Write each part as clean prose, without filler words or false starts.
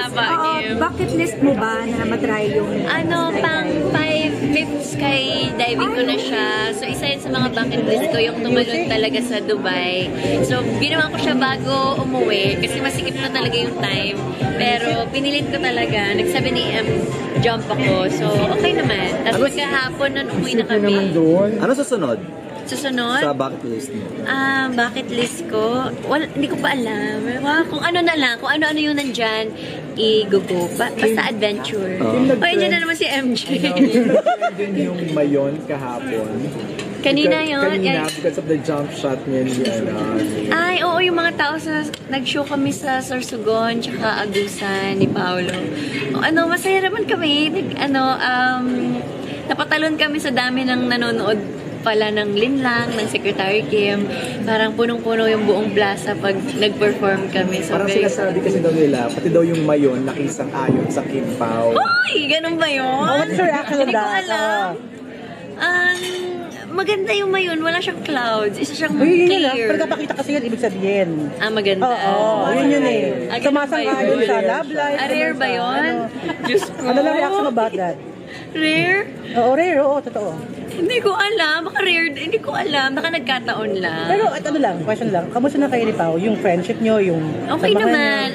haba, Kim. Bucket list mo ba na matry yung Pang 5 sky diving ko na siya. So, isa yun sa mga bucket list ko, yung tumalon talaga sa Dubai. So, ginawa ko siya bago umuwi kasi masikip na talaga yung time. Pero, pinilit ko talaga. Nag 7 AM jump ako. So, okay naman. Tapos magkahapon nun, umuwi na kami. Ano susunod? Susunod? Sa bucket list mo? Bucket list ko? Hindi ko pa alam. Kung ano na lang, kung ano-ano yung nandyan, i-go. Basta adventure. Dyan na naman si MJ. Din yung mayon kahapon. Kanina yun? Kanina, because of the jump shot niya Ay, oo, yung mga tao nag-show kami sa Sorsogon, tsaka Agusan ni Paolo. Masaya naman kami. Napatalon kami sa dami ng nanonood pala ng Linlang, ng Secretary Kim. Parang punong-puno yung buong plaza pag nag-perform kami. So, parang sinasabi kasi daw nila, pati daw yung mayon nakisang-ayon sa Kim Pao. Hoy! Ganun ba yun? What's your reaction on that? Hindi ko alam. Maganda yung mayon. Wala siyang clouds. Isa siyang clear. Pero kapakita kasi yan, ibig sabihin. Maganda. Oo, yun eh. Sumasang-ayon sa love life. Rare ba yun? Diyos ko. Ano lang reaction about that? Rare? Oo, rare. Oo, totoo. Hindi ko alam. Baka rare. Hindi ko alam. Baka nagkataon lang. Pero at question lang. Kamusta na kayo ni Pao? Yung friendship nyo, yung... Okay naman.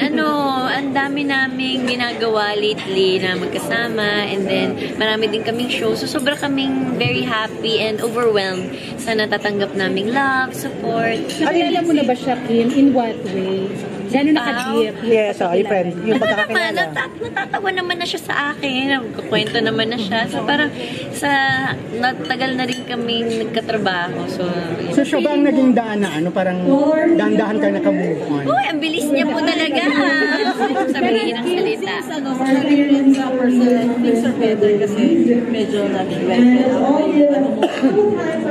Ang dami naming ginagawa lately na magkasama. And then, marami din kaming show. So, sobra kaming very happy and overwhelmed sa natatanggap naming love, support. Nakilala mo na ba siya, Kim? In what way? Gano'n naka-deep? Yes, yung friend. Yung pagkakakilala. Natatawa naman na siya sa akin. Nagkukwento naman na siya. So, parang natagal na rin kaming nagkatrabaho. So siya ba ang naging daan na parang dahan-dahan ka naka-move on? Uy, ang bilis niya po talaga. Sabihin ang salita. Experience sa person, things are better kasi medyo nag-welcome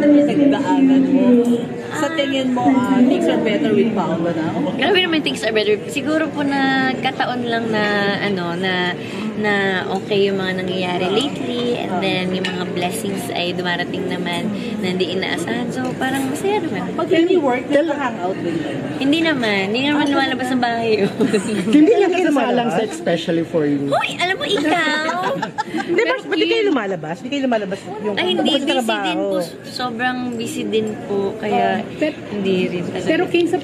nagdaanan mo. Sa tingin mo, things are better with Paolo na? Grabe naman things are better. Siguro po na kataon lang na okay yung mga nangyayari lately, and then yung mga blessings ay dumarating naman na hindi inaasahan. So, parang masaya naman. Pag any work, nagka-hangout din yun? Hindi naman lumalabas ng bahay yun. Hindi lang kasasalang sex especially for you. Hoy, alam mo ikaw? Hindi, ba't di kayo lumalabas? Hindi kayo lumalabas yung... Ay, hindi. Busy din po. Sobrang busy din po. Kaya, hindi rin talaga. Pero King, sa